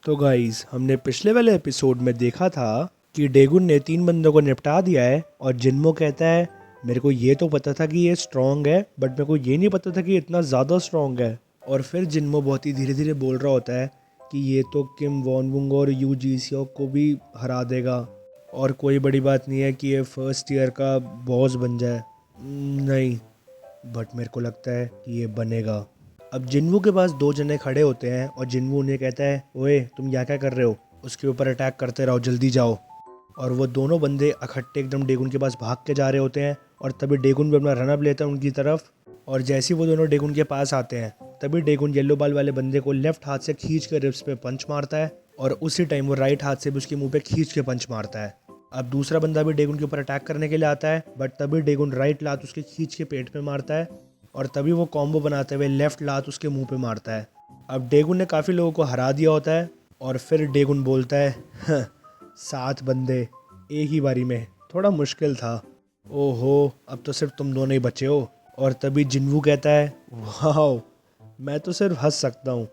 तो गाइस हमने पिछले वाले एपिसोड में देखा था कि डेगुन ने 3 बंदों को निपटा दिया है और जिन्मो कहता है मेरे को ये तो पता था कि ये स्ट्रांग है बट मेरे को ये नहीं पता था कि ये इतना ज़्यादा स्ट्रांग है। और फिर जिन्मो बहुत ही धीरे धीरे बोल रहा होता है कि ये तो किम वॉन वुंग और यू जी सियोक को भी हरा देगा और कोई बड़ी बात नहीं है कि ये फर्स्ट ईयर का बॉस बन जाए। नहीं, बट मेरे को लगता है कि ये बनेगा। अब जिन्वू के पास 2 जने खड़े होते हैं और जिन्वू उन्हें कहता है ओए तुम यहाँ क्या कर रहे हो, उसके ऊपर अटैक करते रहो, जल्दी जाओ। और वो दोनों बंदे इकट्ठे एकदम डेगुन के पास भाग के जा रहे होते हैं और तभी डेगुन भी अपना रनअप लेता है उनकी तरफ। और जैसे ही वो दोनों डेगुन के पास आते हैं तभी डेगुन येलो बाल वाले बंदे को लेफ्ट हाथ से खींच के रिब्स पे पंच मारता है और उसी टाइम वो राइट हाथ से भी उसके मुंह पे खींच के पंच मारता है। अब दूसरा बंदा भी डेगुन के ऊपर अटैक करने के लिए आता है बट तभी डेगुन राइट लात उसके खींच के पेट पे मारता है और तभी वो कॉम्बो बनाते हुए लेफ्ट लात उसके मुंह पे मारता है। अब डेगुन ने काफ़ी लोगों को हरा दिया होता है और फिर डेगुन बोलता है "हाँ, 7 बंदे एक ही बारी में, थोड़ा मुश्किल था। ओहो, अब तो सिर्फ तुम दोनों ही बचे हो। और तभी जिन्वू कहता है वाह, मैं तो सिर्फ हंस सकता हूँ,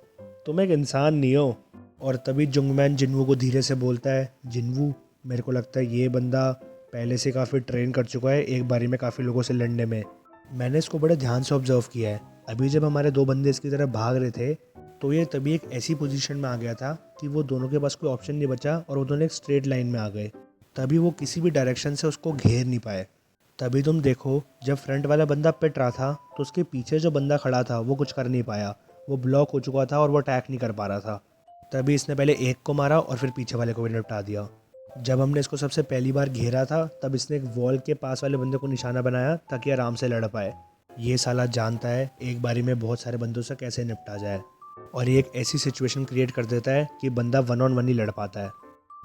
तुम एक इंसान नहीं हो। और तभी जुंगमैन जिन्वू को धीरे से बोलता है जिन्वू, मेरे को लगता है ये बंदा पहले से काफ़ी ट्रेन कर चुका है एक बारी में काफ़ी लोगों से लड़ने में। मैंने इसको बड़े ध्यान से ऑब्जर्व किया है। अभी जब हमारे 2 बंदे इसकी तरफ भाग रहे थे तो ये तभी एक ऐसी पोजीशन में आ गया था कि वो दोनों के पास कोई ऑप्शन नहीं बचा और वो दोनों एक स्ट्रेट लाइन में आ गए। तभी वो किसी भी डायरेक्शन से उसको घेर नहीं पाए। तभी तुम देखो जब फ्रंट वाला बंदा पिट रहा था तो उसके पीछे जो बंदा खड़ा था वो कुछ कर नहीं पाया, वो ब्लॉक हो चुका था और वो अटैक नहीं कर पा रहा था। तभी इसने पहले एक को मारा और फिर पीछे वाले को भी निपटा दिया। जब हमने इसको सबसे पहली बार घेरा था तब इसने एक वॉल के पास वाले बंदे को निशाना बनाया ताकि आराम से लड़ पाए। ये साला जानता है एक बारी में बहुत सारे बंदों से कैसे निपटा जाए और ये एक ऐसी सिचुएशन क्रिएट कर देता है कि बंदा 1-on-1 ही लड़ पाता है।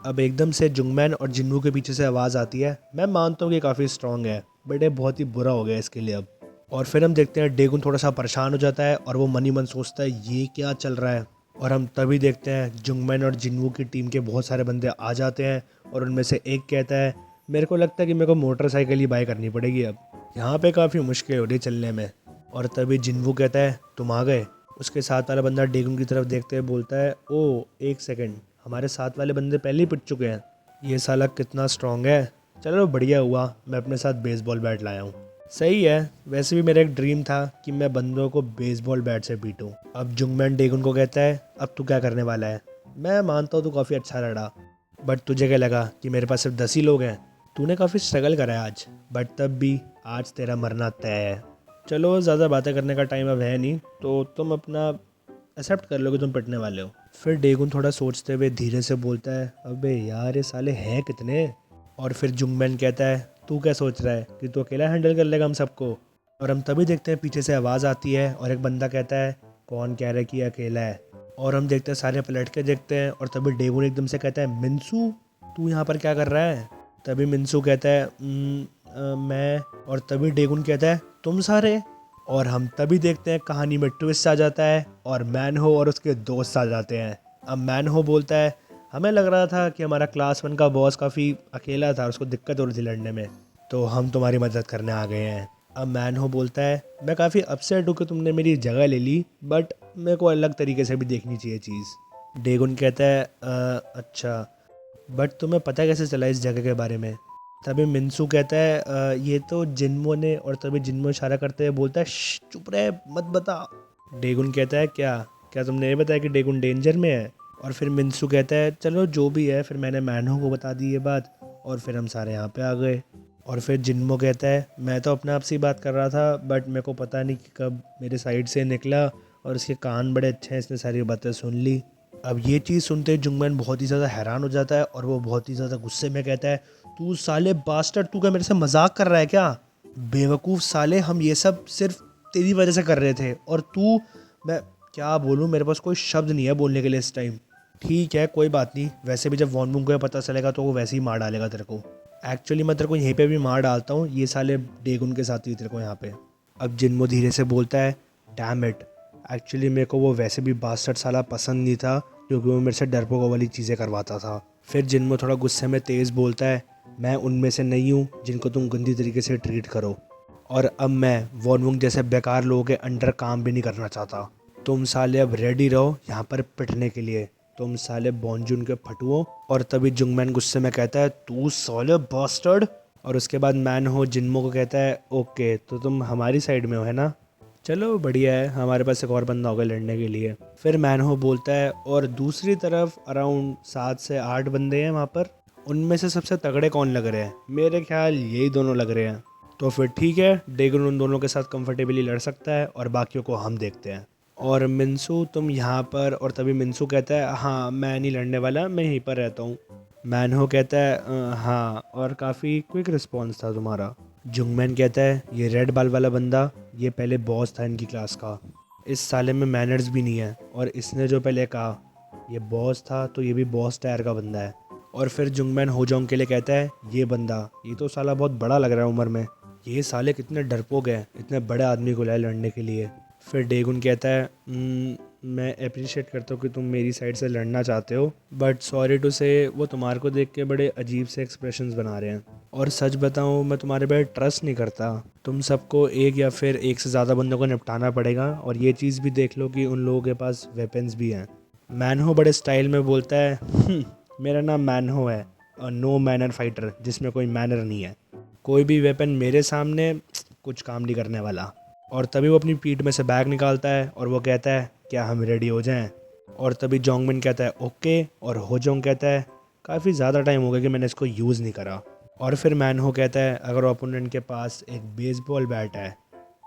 अब एकदम से जुंगमैन और जिन्नू के पीछे से आवाज़ आती है। मैं मानता हूँ कि काफ़ी स्ट्रांग है बट ये बहुत ही बुरा हो गया इसके लिए अब। और फिर हम देखते हैं डेगुन थोड़ा सा परेशान हो जाता है और वो मन ही मन सोचता है ये क्या चल रहा है। और हम तभी देखते हैं जुंगमैन और जिन्वू की टीम के बहुत सारे बंदे आ जाते हैं और उनमें से एक कहता है मेरे को लगता है कि मेरे को मोटरसाइकिल ही बाय करनी पड़ेगी, अब यहाँ पे काफ़ी मुश्किल हो रही चलने में। और तभी जिन्वू कहता है तुम आ गए। उसके साथ वाला बंदा डेगुन की तरफ देखते हुए बोलता है ओ एक सेकंड, हमारे साथ वाले बंदे पहले ही पिट चुके हैं, ये साला कितना स्ट्रांग है। चलो बढ़िया हुआ मैं अपने साथ बेसबॉल बैट लाया हूँ। सही है, वैसे भी मेरा एक ड्रीम था कि मैं बंदों को बेसबॉल बैट से पीटूं। अब जुंगमैन डेगुन को कहता है अब तू क्या करने वाला है। मैं मानता हूँ तू काफ़ी अच्छा लड़ा बट तुझे क्या लगा कि मेरे पास सिर्फ 10 ही लोग हैं। तूने काफ़ी स्ट्रगल करा है आज बट तब भी आज तेरा मरना तय है। चलो ज़्यादा बातें करने का टाइम अब है नहीं तो तुम अपना एक्सेप्ट कर लो कि तुम पिटने वाले हो। फिर डेगुन थोड़ा सोचते हुए धीरे से बोलता है अबे यार ये साले हैं कितने। और फिर जुंगमैन कहता है तू क्या सोच रहा है कि तू अकेला हैंडल कर लेगा हम सबको। और हम तभी देखते हैं पीछे से आवाज़ आती है और एक बंदा कहता है कौन कह रहा है कि ये अकेला है। और हम देखते हैं सारे पलट के देखते हैं और तभी डेगुन एकदम से कहता है मिन्सू तू यहाँ पर क्या कर रहा है। तभी मिन्सू कहता है मैं। और तभी डेगुन कहता है तुम सारे। और हम तभी देखते हैं कहानी में ट्विस्ट आ जाता है और मैनहो और उसके दोस्त आ जाते हैं। अब मैनहो बोलता है हमें लग रहा था कि हमारा क्लास 1 का बॉस काफ़ी अकेला था, उसको दिक्कत हो रही थी लड़ने में, तो हम तुम्हारी मदद करने आ गए हैं। अब मैनहो बोलता है मैं काफ़ी अपसेट हूँ कि तुमने मेरी जगह ले ली बट मेरे को अलग तरीके से भी देखनी चाहिए चीज़। डेगुन कहता है अच्छा, बट तुम्हें पता कैसे चला इस जगह के बारे में। तभी मिन्सू कहता है ये तो जिन्मो ने। और तभी जिन्मो इशारा करते हुए बोलता है चुप रहे मत बता। डेगुन कहता है क्या क्या तुमने ये बताया कि डेगुन डेंजर में है। और फिर मिन्सू कहता है चलो जो भी है, फिर मैंने मैनहो को बता दी ये बात और फिर हम सारे यहाँ पे आ गए। और फिर जिन्मो कहता है मैं तो अपने आप से ही बात कर रहा था बट मेरे को पता नहीं कि कब मेरे साइड से निकला और इसके कान बड़े अच्छे हैं, इसने सारी बातें सुन ली। अब ये चीज़ सुनते ही जुंगमैन बहुत ही ज़्यादा हैरान हो जाता है और वो बहुत ही ज़्यादा गुस्से में कहता है तू साले बास्टर्ड, तू क्या मेरे से मजाक कर रहा है क्या। बेवकूफ़ साले, हम ये सब सिर्फ तेरी वजह से कर रहे थे और तू, मैं क्या बोलूँ, मेरे पास कोई शब्द नहीं है बोलने के लिए इस टाइम। ठीक है कोई बात नहीं, वैसे भी जब वॉन बुंग को ये पता चलेगा तो वो वैसे ही मार डालेगा तेरे को। एक्चुअली मैं तेरे को यहीं पे भी मार डालता हूँ, ये साले डेगुन के साथ ही तेरे को यहाँ पे। अब जिन्मो धीरे से बोलता है डैम इट, एक्चुअली मेरे को वो वैसे भी बास्टर्ड साला पसंद नहीं था क्योंकि वो मेरे से डरपोक वाली चीज़ें करवाता था। फिर जिन्मो थोड़ा गुस्से में तेज़ बोलता है मैं उनमें से नहीं हूँ जिनको तुम गंदी तरीके से ट्रीट करो और अब मैं वॉन वुंग जैसे बेकार लोगों के अंडर काम भी नहीं करना चाहता। तुम साले अब रेडी रहो यहाँ पर पिटने के लिए। तुम साले बॉन्जुन के फटुओ। और तभी जुंगमैन गुस्से में कहता है तू साले बास्टर्ड। और उसके बाद मैन हो जिन्मो को कहता है ओके तो तुम हमारी साइड में हो है ना, चलो बढ़िया है, हमारे पास एक और बंदा होगा लड़ने के लिए। फिर मैन हो बोलता है और दूसरी तरफ अराउंड 7 से 8 बंदे हैं वहाँ पर, उनमें से सबसे तगड़े कौन लग रहे हैं, मेरे ख्याल यही दोनों लग रहे हैं। तो फिर ठीक है, डेगन उन दोनों के साथ कंफर्टेबली लड़ सकता है और बाकियों को हम देखते हैं। और मिन्सू तुम यहाँ पर, और तभी मिन्सू कहता है हाँ मैं नहीं लड़ने वाला, मैं यहीं पर रहता हूँ। मैनहो कहता है हाँ, और काफ़ी क्विक रिस्पॉन्स था तुम्हारा। जुंगमैन कहता है ये रेड बाल वाला बंदा ये पहले बॉस था इनकी क्लास का, इस साले में मैनर्स भी नहीं है, और इसने जो पहले कहा ये बॉस था तो ये भी बॉस टायर का बंदा है। और फिर जुंगमैन होजोंग के लिए कहता है ये बंदा ये तो साला बहुत बड़ा लग रहा है उम्र में, ये साले कितने डरपोक हैं, इतने बड़े आदमी को लाए लड़ने के लिए। फिर डेगुन कहता है मैं अप्रिशिएट करता हूँ कि तुम मेरी साइड से लड़ना चाहते हो, बट सॉरी टू से वो तुम्हारे को देख के बड़े अजीब से एक्सप्रेशंस बना रहे हैं, और सच बताऊँ मैं तुम्हारे पे ट्रस्ट नहीं करता। तुम सबको एक या फिर एक से ज़्यादा बंदों को निपटाना पड़ेगा, और ये चीज़ भी देख लो कि उन लोगों के पास वेपन्स भी हैं। मैनहो बड़े स्टाइल में बोलता है मेरा नाम मैनहो है, और नो मैनर फाइटर, जिसमें कोई मैनर नहीं है, कोई भी वेपन मेरे सामने कुछ काम नहीं करने वाला। और तभी वो अपनी पीठ में से बैग निकालता है और वो कहता है क्या हम रेडी हो जाएं। और तभी जोंगमिन कहता है ओके, और होजोंग कहता है काफ़ी ज़्यादा टाइम हो गया कि मैंने इसको यूज़ नहीं करा। और फिर मैनहो कहता है अगर ओपोनेंट के पास एक बेसबॉल बैट है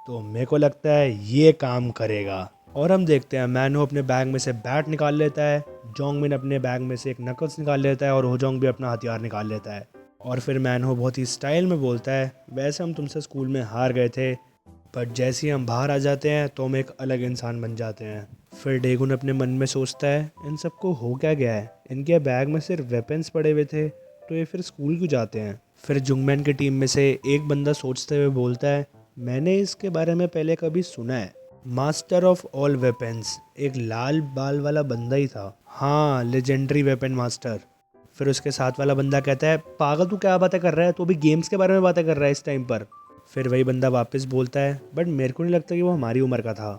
तो मेरे को लगता है ये काम करेगा। और हम देखते हैं मैनहो अपने बैग में से बैट निकाल लेता है, जोंगमिन अपने बैग में से एक नकल्स निकाल लेता है, और होजोंग भी अपना हथियार निकाल लेता है। और फिर मैनहो बहुत ही स्टाइल में बोलता है वैसे हम तुमसे स्कूल में हार गए थे, पर जैसे ही हम बाहर आ जाते हैं तो हम एक अलग इंसान बन जाते हैं। फिर डेगुन अपने मन में सोचता है इन सबको हो क्या गया है, इनके बैग में सिर्फ वेपन्स पड़े हुए थे तो ये फिर स्कूल क्यों जाते हैं। फिर जुंगमैन की टीम में से एक बंदा सोचते हुए बोलता है मैंने इसके बारे में पहले कभी सुना है, मास्टर ऑफ ऑल वेपन्स, एक लाल बाल वाला बंदा ही था, हाँ लेजेंडरी वेपन मास्टर। फिर उसके साथ वाला बंदा कहता है पागल तू क्या बातें कर रहा है, तू भी गेम्स के बारे में बातें कर रहा है इस टाइम पर। फिर वही बंदा वापस बोलता है बट मेरे को नहीं लगता कि वो हमारी उम्र का था।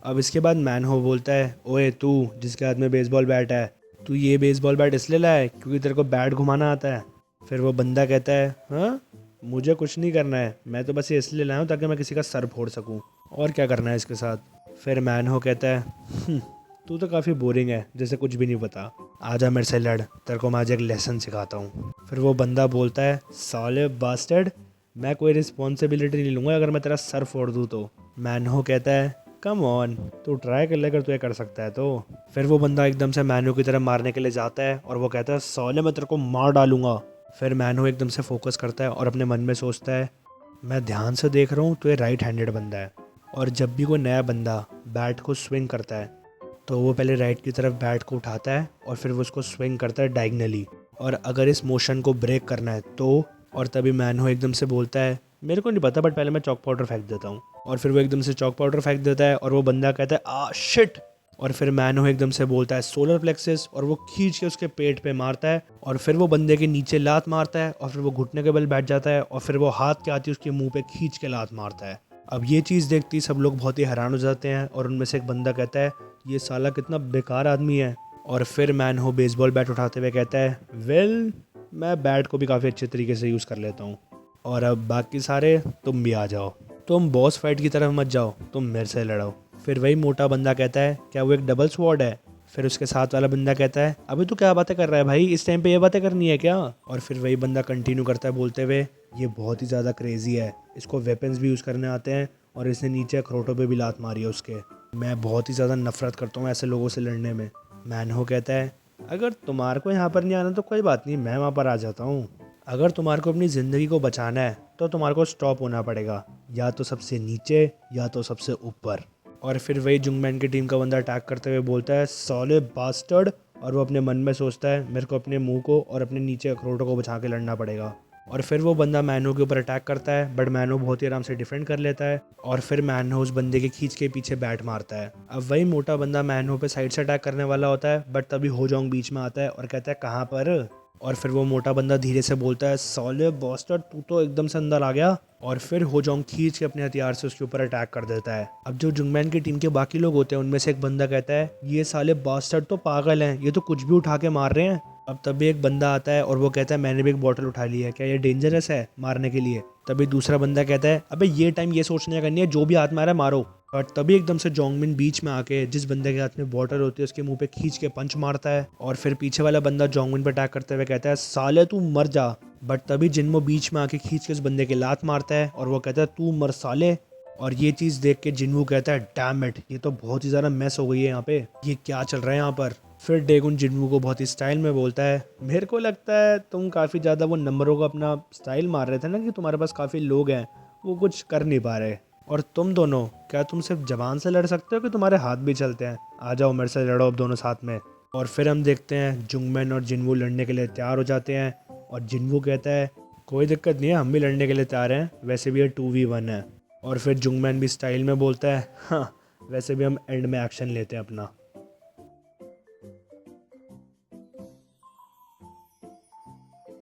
अब इसके बाद मैनहो बोलता है ओए तू जिसके हाथ में बेसबॉल बैट है, तू ये बेसबॉल बैट इसलिए लाया है क्योंकि तेरे को बैट घुमाना आता है। फिर वो बंदा कहता है हाँ मुझे कुछ नहीं करना है, मैं तो बस ये इसलिए लाया हूँ ताकि मैं किसी का सर फोड़ सकूँ, और क्या करना है इसके साथ। फिर मैनहो कहता है तू तो काफ़ी बोरिंग है, जैसे कुछ भी नहीं पता, आजा मेरे से लड़, तेरे को मैं आज एक लेसन सिखाता हूँ। फिर वो बंदा बोलता है साले बास्टर्ड, मैं कोई रिस्पॉन्सिबिलिटी नहीं लूँगा अगर मैं तेरा सर फोड़ दूँ तो। मैनहो कहता है कम ऑन तू ट्राई कर ले अगर तू ये कर सकता है तो। फिर वो बंदा एकदम से मैनहो की तरफ मारने के लिए जाता है और वो कहता है साले मैं तेरे को मार डालूंगा। फिर मैनहो एकदम से फोकस करता है और अपने मन में सोचता है मैं ध्यान से देख रहा हूँ तो ये राइट हैंडेड बंदा है, और जब भी कोई नया बंदा बैट को स्विंग करता है तो वो पहले राइट की तरफ बैट को उठाता है और फिर वो उसको स्विंग करता है डायगनली, और अगर इस मोशन को ब्रेक करना है तो। और तभी मैनहो एकदम से बोलता है मेरे को नहीं पता बट पहले मैं चॉक पाउडर फेंक देता हूँ, और फिर वो एकदम से चॉक पाउडर फेंक देता है और वो बंदा कहता है आ शिट। और फिर मैनहो एकदम से बोलता है सोलर प्लेक्सिस, और वो खींच के उसके पेट पे मारता है, और फिर वो बंदे के नीचे लात मारता है, और फिर वो घुटने के बल बैठ जाता है, और फिर वो हाथ के आती उसके मुंह पे खींच के लात मारता है। अब ये चीज़ देखती सब लोग बहुत ही हैरान हो जाते हैं, और उनमें से एक बंदा कहता है ये साला कितना बेकार आदमी है। और फिर मैनहो बेसबॉल बैट उठाते हुए कहता है वेल मैं बैट को भी काफ़ी अच्छे तरीके से यूज़ कर लेता हूँ, और अब बाकी सारे तुम भी आ जाओ, तुम बॉस फाइट की तरफ मत जाओ, तुम मेरे से लड़ो। फिर वही मोटा बंदा कहता है क्या वो एक डबल स्वॉर्ड है। फिर उसके साथ वाला बंदा कहता है अभी तू क्या बातें कर रहा है भाई, इस टाइम पे ये बातें करनी है क्या। और फिर वही बंदा कंटिन्यू करता है बोलते हुए ये बहुत ही ज़्यादा क्रेजी है, इसको वेपन्स भी यूज़ करने आते हैं, और इसने नीचे अखरोटों पे भी लात मारी है उसके, मैं बहुत ही ज़्यादा नफरत करता हूँ ऐसे लोगों से लड़ने में। मैनहो कहता है अगर तुम्हारे को यहाँ पर नहीं आना तो कोई बात नहीं, मैं वहाँ पर आ जाता हूँ, अगर तुम्हारे को अपनी ज़िंदगी को बचाना है तो तुम्हारे को स्टॉप होना पड़ेगा, या तो सबसे नीचे या तो सबसे ऊपर। और फिर वही जुंगमैन की टीम का बंदा अटैक करते हुए बोलता है सॉले बास्टर्ड, और वो अपने मन में सोचता है मेरे को अपने मुंह को और अपने नीचे अखरोटों को बचा के लड़ना पड़ेगा। और फिर वो बंदा मैनहो के ऊपर अटैक करता है, बट मैनहो बहुत ही आराम से डिफेंड कर लेता है, और फिर मैनहो उस बंदे के खींच के पीछे बैट मारता है। अब वही मोटा बंदा मैनहो पे साइड से अटैक करने वाला होता है, बट तभी होजोंग बीच में आता है और कहता है कहाँ पर। और फिर वो मोटा बंदा धीरे से बोलता है, साले बॉस्टर तू तो एकदम से अंदर आ गया। और फिर होजोंग खींच के अपने हथियार से उसके ऊपर अटैक कर देता है। अब जो जुंगमैन की टीम के बाकी लोग होते हैं उनमें से एक बंदा कहता है, ये साले बास्टर्ड तो पागल हैं, ये तो कुछ भी उठा के मार रहे हैं। अब तभी एक बंदा आता है और वो कहता है, मैंने भी एक बॉटल उठा ली है, क्या ये डेंजरस है मारने के लिए। तभी दूसरा बंदा कहता है, अबे ये टाइम ये सोचने का नहीं है, जो भी हाथ मारा है मारो। और तभी एकदम से जोंगमिन बीच में आके जिस बंदे के हाथ में बॉटल होती है उसके मुंह पे खींच के पंच मारता है। और फिर पीछे वाला बंदा जोंगमिन पे अटैक करते हुए कहता है, साले तू मर जा। बट तभी जिन्मो बीच में आके खींच के उस बंदे के लात मारता है और वो कहता है, तू मर साले। और ये चीज़ देख के जिन्वू कहता है, डैम इट, ये तो बहुत ही ज़्यादा मैस हो गई है यहाँ पे, ये क्या चल रहा है यहाँ पर। फिर डेगुन जिन्वू को बहुत ही स्टाइल में बोलता है, मेरे को लगता है तुम काफ़ी ज़्यादा वो नंबरों का अपना स्टाइल मार रहे थे ना, कि तुम्हारे पास काफ़ी लोग हैं वो कुछ कर नहीं पा रहे। और तुम दोनों, क्या तुम सिर्फ जबान से लड़ सकते हो कि तुम्हारे हाथ भी चलते हैं? आ जाओ मेरे से लड़ो अब दोनों साथ में। और फिर हम देखते हैं जुंगमैन और जिन्वू लड़ने के लिए तैयार हो जाते हैं। और जिन्वू कहता है, कोई दिक्कत नहीं है, हम भी लड़ने के लिए तैयार हैं, वैसे भी ये 2v1 है। और फिर जुंगमैन भी स्टाइल में बोलता है, हाँ वैसे भी हम एंड में एक्शन लेते हैं अपना।